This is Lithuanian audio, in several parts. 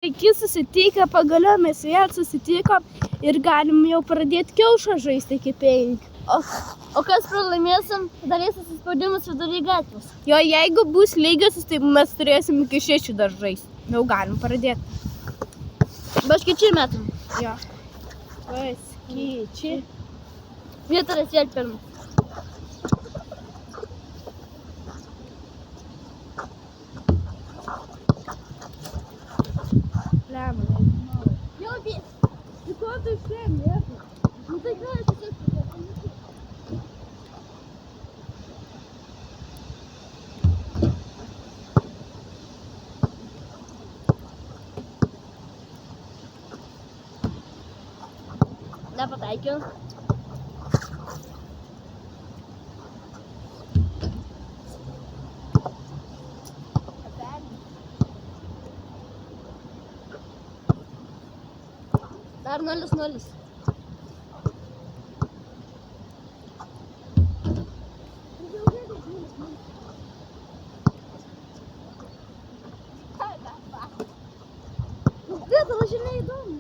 Iki susitikę, pagaliau mes vėl susitikom ir galim jau pradėti kiaušą žaisti iki 5. O kas pralaimėsim, darys susispaudimus vidury gatvės. Jo, jeigu bus lygiosios, tai mes turėsim iki 6 dar žaisti. Jau galim pradėti. Baškičiai metam. Jo. Baškičiai. Vytaras vėl pirmas. Lemą, nežinau. Jau vis. Tai ko tu šiandien lieki? Nu tai ką, aš tiesiog. Nepataikiau. Dar 0-0. Vėl, aš ir neįdomu.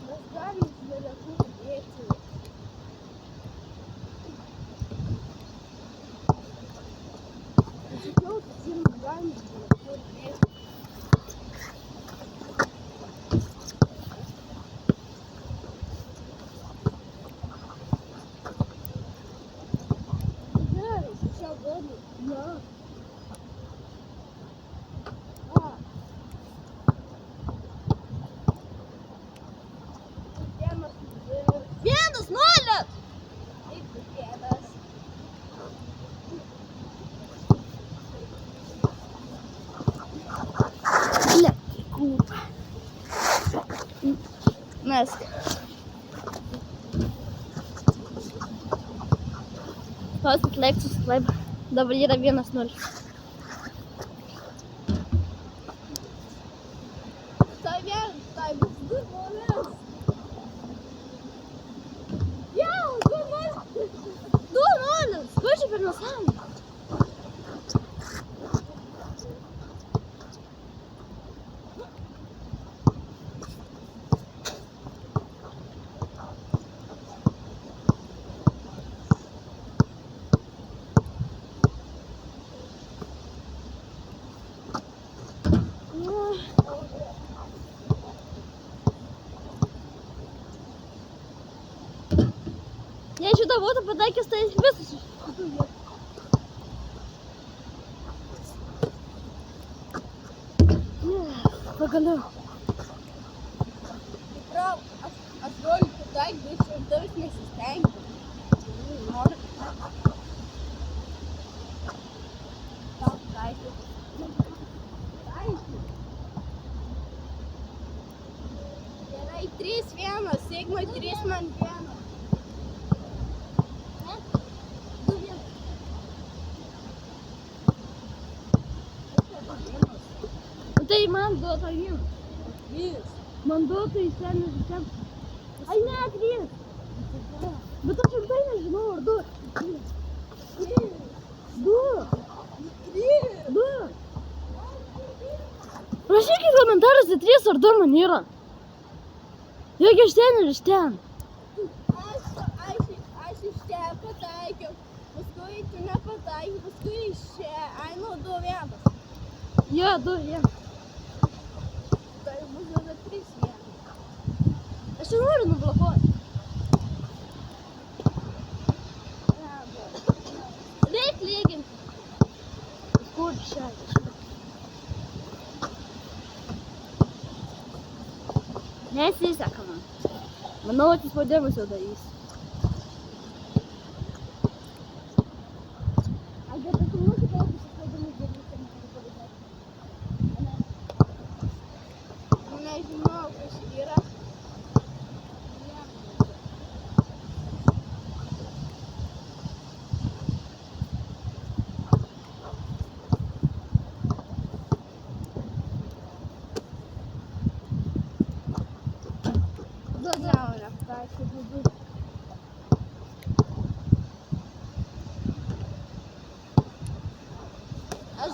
Mes galim nelėkų dėti. Sakiau, kad mes galim nelėkų dėti. Gerai, čia galiu. Jo. Vienas, 0. Mesk. Pasit Lexus Lab. Dabar yra 1-0. Tai bus 2-0. Jau, 2-0. 2-0. Ko čia per nesąmonę? Jei šitą būtų pataikęs, tai visus. Pagaliau. Tikrai, aš noriu pataikyti, bet ir daug nesistengiu. Noriu. Gerai, 3-1, Sigma 3 man 1. Tai man duota 1. 3. Man duota iš ten ir iš ten. Ai ne, 3. Bet aš rimtai nežinau, ar 2. 2. 2. Rašykit komentaruose 3 ar 2 man yra. Juk iš ten ir iš ten. Aš iš čia pataikiau, paskui tu nepataikiau, paskui iš čia, ai nu 2-1. Jo, 2-1. Tai bus dabar 3-1. Aš jau noriu nublokuoti. Reik lyginti. Kur čia? Nesiseka man. Manau, atsispaudimus jau darys. Nežinau, kas yra.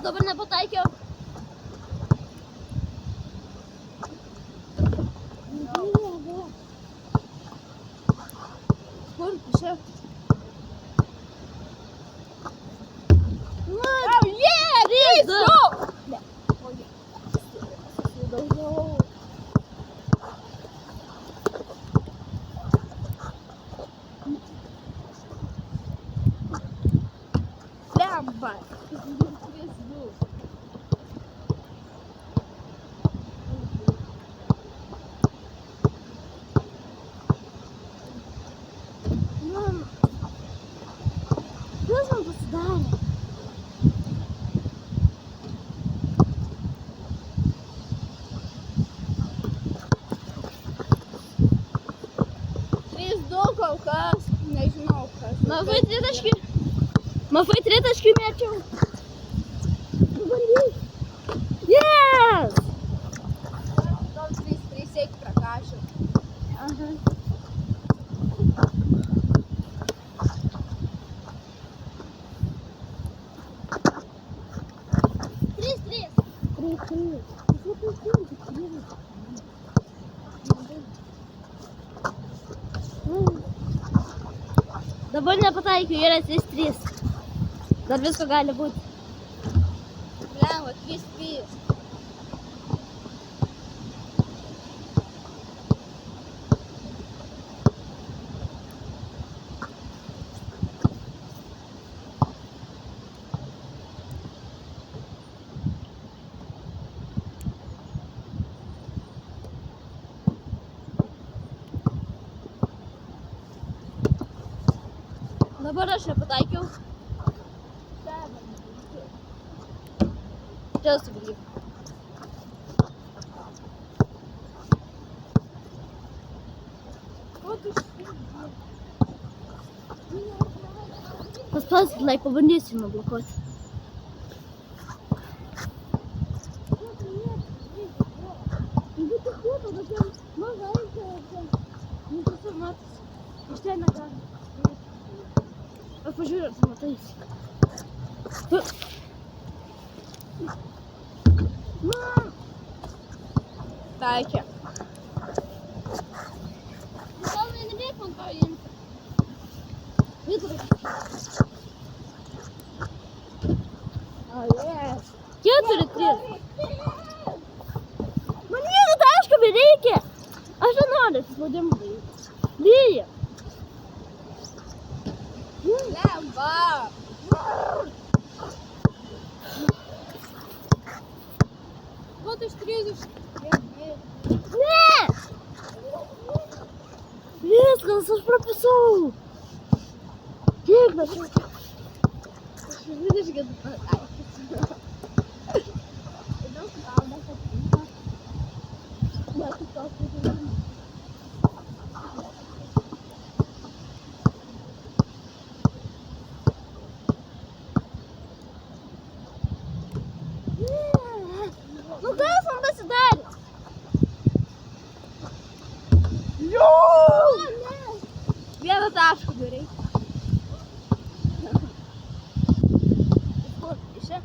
dabar nepataikiau. Kur čia? Oh, yeah, trys, du. Ne. Daugiau. Lemba. Kas man pasidarė? Trys, du kol kas. Nežinau, kas. Mafai tritaškių mėčiau. Yes! Gal trys, eik prakašim. Aha. Trys. Dabar nepataikiau, yra 3-3. Dar visko gali būti. Lemba, trys. Dabar aš nepataikiau. Čia sugrįžau. Paspausk, pabandysiu nublokuoti. Aš pažiūrėjau, ar tu mataisi. Taikė. Gal nereik man to imti. Oh, yes. 4-3. Man vieno taško bereikia. Aš nenoriu atsispaudimų daryti. Lyja. Lemba. Вот iš 30. Ne! Viskas, aš prapisau. Kiek mes jau? Aš 20 pataikysiu. Daug gauna, kad tinka. Bet tu toks žinai. Nu kas man pasidarė? Jo! Vieną tašką darai. Kur? Iš čia?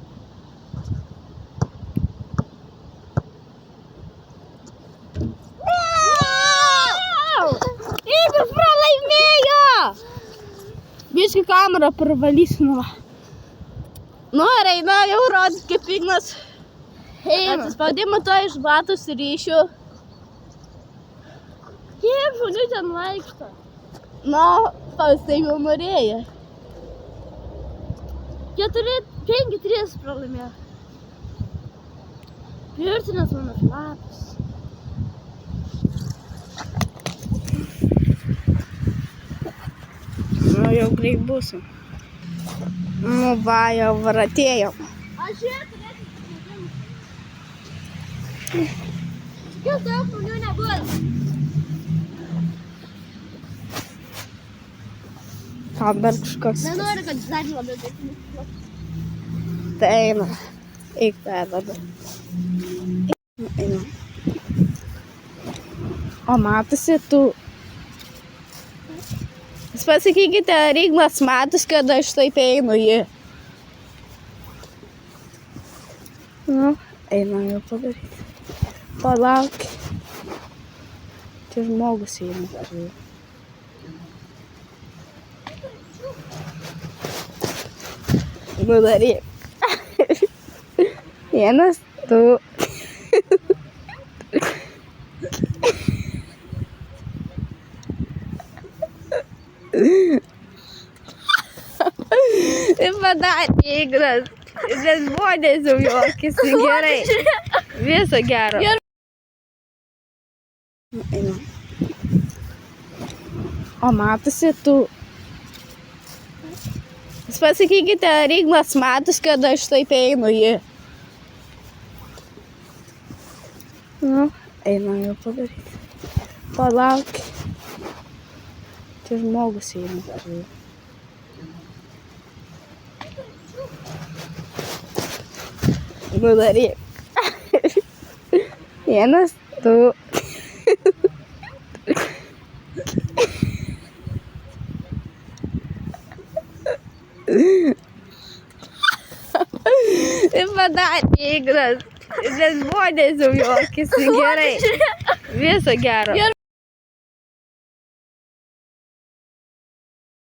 Rytis pralaimėjo! Biškai kamerą pravalysiu nuo. Nu, ir eina jau rodyt kaip Ignas. Atsispaudimą to iš batų suryšiu. Kiek žmonių ten vaikšto? Nu, paustai jau norėjo. 5-3 pralaimėjo. Pirtinas mano šlapas. Nu, jau greit būsiu. Nu, va, jau atėjom. Aš čia turėsiu pasiūlymą. Kiek daug žmonių nebus? Tam dar kažkoks. Nenoriu, kad dar labiau taip. Tai eina. Eik dar labiau. Eina. O matosi tu. Jūs pasakykite, ar Ignas matos, kad aš taip einu jį. Einam jau padaryti. Palauk. Čia žmogus eina. Nu daryk. Vienas, du. Ir padarė Ignas. Nes žmonės jau juokėsi. Gerai. Viso gero. Einam. O matosi tu. Jūs pasakykite, ar Ignas matos, kad aš taip einu jį. Nu, einam jau padaryti. Palauk. Čia žmogus eina. Nu daryk. Vienas, du. Ir padarė Ignas. Nes žmonės jau juokėsi. Gerai. Viso gero.